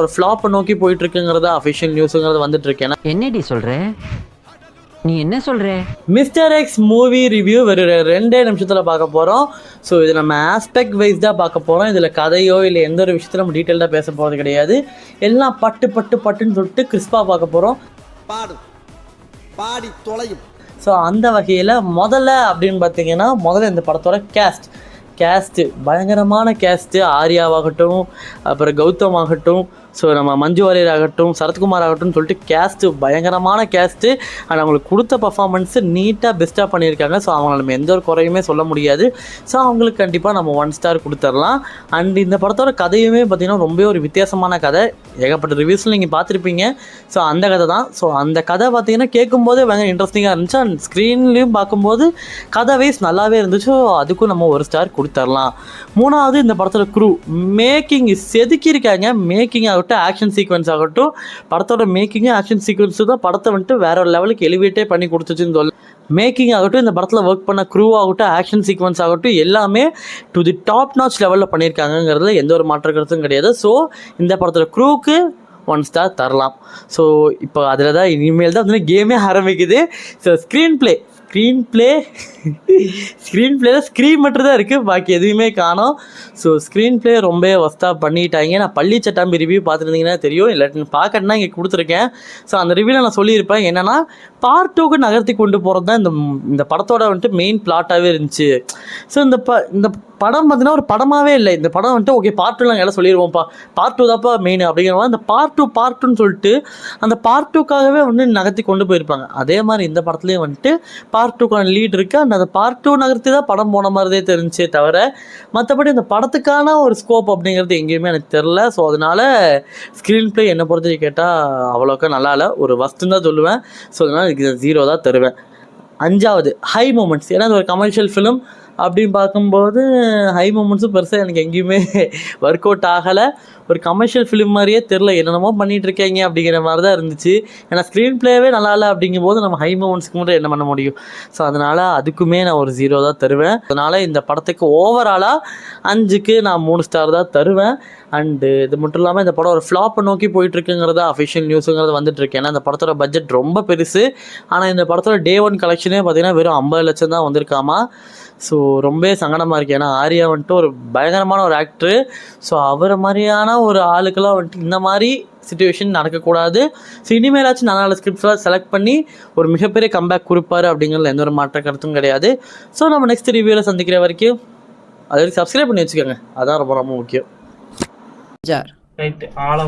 ஒரு ஃப்ளாப்பை நோக்கி போயிட்டு இருக்குங்கிறத அஃபிஷியல் நியூஸுங்கிறது வந்துட்டு இருக்கேன். என்னடி சொல்ற? நீ என்ன சொல்ற? மிஸ்டர் எக்ஸ் மூவி ரிவ்யூ வெறும் 2 நிமிஷத்தில் பார்க்க போகிறோம். ஸோ இது நம்ம ஆஸ்பெக்ட் வைஸ் தான் பார்க்க போகிறோம். இதில் கதையோ இல்லை எந்த ஒரு விஷயத்தில் நம்ம டீட்டெயிலாக பேச போகிறது கிடையாது. எல்லாம் பட்டுன்னு சொல்லிட்டு கிறிஸ்பாக பார்க்க போகிறோம். பாடி தொலையும். ஸோ அந்த வகையில் முதல்ல அப்படின்னு பார்த்தீங்கன்னா இந்த படத்தோட கேஸ்ட்டு பயங்கரமான கேஸ்ட்டு. ஆர்யாவாகட்டும், அப்புறம் கௌதம் ஆகட்டும், ஸோ நம்ம மஞ்சு வாரியர் ஆகட்டும், சரத்குமார் ஆகட்டும் சொல்லிட்டு கேஸ்ட்டு பயங்கரமான கேஸ்ட்டு. அண்ட் அவங்களுக்கு கொடுத்த பர்ஃபார்மன்ஸு நீட்டாக பெஸ்ட்டாக பண்ணியிருக்காங்க. ஸோ அவங்கள நம்ம எந்த ஒரு குறையுமே சொல்ல முடியாது. ஸோ அவங்களுக்கு கண்டிப்பாக நம்ம 1 ஸ்டார் கொடுத்துடலாம். அண்ட் இந்த படத்தோட கதையுமே பார்த்திங்கன்னா ரொம்ப ஒரு வித்தியாசமான கதை. ஏகப்பட்ட ரிவ்யூஸில் நீங்கள் பார்த்துருப்பீங்க. ஸோ அந்த கதை தான். ஸோ அந்த கதை பார்த்திங்கன்னா கேட்கும்போதே பயங்கர இன்ட்ரெஸ்டிங்காக இருந்துச்சு. அண்ட் ஸ்க்ரீன்லேயும் பார்க்கும்போது கதை வைஸ் நல்லாவே இருந்துச்சு. ஸோ அதுக்கும் நம்ம 1 ஸ்டார் கொடுத்துடலாம். 3வது இந்த படத்தோட க்ரூ மேக்கிங் செதுக்கியிருக்காங்க. மேக்கிங் ஆகட்டும், ஆக்ஷன் சீக்வன்ஸ் ஆகட்டும், படத்தோட மேக்கிங்கு ஆக்ஷன் சீக்வன்ஸு தான் படத்தை வந்துட்டு வேற ஒரு லெவலுக்கு எலிவேட்டே பண்ணி கொடுத்துச்சுன்னு சொல்ல. மேக்கிங் ஆகட்டும், இந்த படத்தில் ஒர்க் பண்ண க்ரூ ஆகட்டும், ஆக்ஷன் சீக்வன்ஸ் ஆகட்டும், எல்லாமே டு தி டாப் நாச் லெவலில் பண்ணியிருக்காங்கிறதுல எந்த ஒரு மாற்று கருத்தும் கிடையாது. ஸோ இந்த படத்தோட க்ரூவுக்கு 1 ஸ்டார் தரலாம். ஸோ இப்போ அதில் தான் இனிமேல் தான் வந்து கேமே ஆரம்பிக்குது. ஸோ ஸ்க்ரீன் பிளேல ஸ்க்ரீன் மட்டும் தான் இருக்குது, பாக்கி எதுவுமே காணோம். ஸோ ஸ்க்ரீன் பிளே ரொம்ப ஒஸ்ட்டாக பண்ணிட்டாங்க. நான் பள்ளி சட்டாம்பி ரிவ்யூ பார்த்துருந்தீங்கன்னா தெரியும், இல்லாட்டி பார்க்கணுன்னா இங்கே கொடுத்துருக்கேன். ஸோ அந்த ரிவ்யூவில் நான் சொல்லியிருப்பேன் என்னென்னா பார்ட் 2க்கு நகர்த்தி கொண்டு போகிறது தான் இந்த படத்தோட வந்துட்டு மெயின் பிளாட்டாகவே இருந்துச்சு. ஸோ இந்த படம் பார்த்தீங்கன்னா ஒரு படமாகவே இல்லை. இந்த படம் வந்துட்டு ஓகே பார்ட் 2 நாங்கள் எல்லாம் சொல்லிடுவோம்ப்பா, பார்ட் 2 தான்ப்பா மெயின் அப்படிங்கிற மாதிரி அந்த பார்ட் 2ன்னு சொல்லிட்டு அந்த பார்ட் 2க்காகவே வந்து நகர்த்தி கொண்டு போயிருப்பாங்க. அதே மாதிரி இந்த படத்துலேயும் வந்துட்டு பார்ட் 2க்கான லீட் இருக்குது. அந்த பார்ட் 2 நகர்த்தி தான் படம் போன மாதிரிதே தெரிஞ்சே தவிர மற்றபடி இந்த படத்துக்கான ஒரு ஸ்கோப் அப்படிங்கிறது எங்கேயுமே எனக்கு தெரில. ஸோ அதனால் ஸ்க்ரீன் பிளே என்னை பொறுத்து கேட்டால் அவ்வளோக்கா நல்லா இல்லை, ஒரு வஸ்துன்னு தான் சொல்லுவேன். ஸோ அதனால் இதுக்கு 0 தான் தருவேன். 5வது ஹை மூமெண்ட்ஸ். ஏன்னா இது ஒரு கமர்ஷியல் ஃபிலிம் அப்படின்னு பார்க்கும்போது ஹை மூமெண்ட்ஸும் பெருசாக எனக்கு எங்கேயுமே ஒர்க் அவுட் ஆகலை. ஒரு கமர்ஷியல் ஃபிலிம் மாதிரியே தெரில, என்னென்னமோ பண்ணிகிட்டு இருக்கீங்க அப்படிங்கிற மாதிரி தான் இருந்துச்சு. ஏன்னா ஸ்க்ரீன் பிளேவே நல்லா இல்லை அப்படிங்கும்போது நம்ம ஹை மூமெண்ட்ஸ்க்கு மட்டும் என்ன பண்ண முடியும். ஸோ அதனால் அதுக்குமே நான் ஒரு 0 தான் தருவேன். அதனால் இந்த படத்துக்கு ஓவராலாக 5க்கு நான் 3 ஸ்டார் தான் தருவேன். அண்டு இது மட்டும் இல்லாமல் இந்த படம் ஒரு ஃப்ளாப்பை நோக்கி போயிட்டுருக்குங்கிறத அஃபிஷியல் நியூஸுங்கிறது வந்துட்டுருக்கு. ஏன்னா இந்த படத்தோட பட்ஜெட் ரொம்ப பெருசு. ஆனால் இந்த படத்தோட Day 1 கலெக்ஷனே பார்த்திங்கன்னா வெறும் 50 லட்சம் தான் வந்திருக்காமா. ஸோ ரொம்ப சங்கடமாக இருக்குது. ஏன்னா ஆர்யா வந்துட்டு ஒரு பயங்கரமான ஒரு ஆக்டரு. ஸோ அவரை மாதிரியான ஒரு ஆளுக்கெல்லாம் வந்துட்டு இந்த மாதிரி சிச்சுவேஷன் நடக்கக்கூடாது. ஸோ இனிமேலாச்சும் நல்ல ஸ்கிரிப்ட்ஸ்லாம் செலக்ட் பண்ணி ஒரு மிகப்பெரிய கம்பேக் கொடுப்பாரு அப்படிங்கிறதுல எந்த ஒரு மாற்ற கருத்தும் கிடையாது. ஸோ நம்ம நெக்ஸ்ட் ரிவ்யூவில் சந்திக்கிற வரைக்கும் அது வரைக்கும் சப்ஸ்கிரைப் பண்ணி வச்சுக்கோங்க, அதான் ரொம்ப ரொம்ப முக்கியம். Right all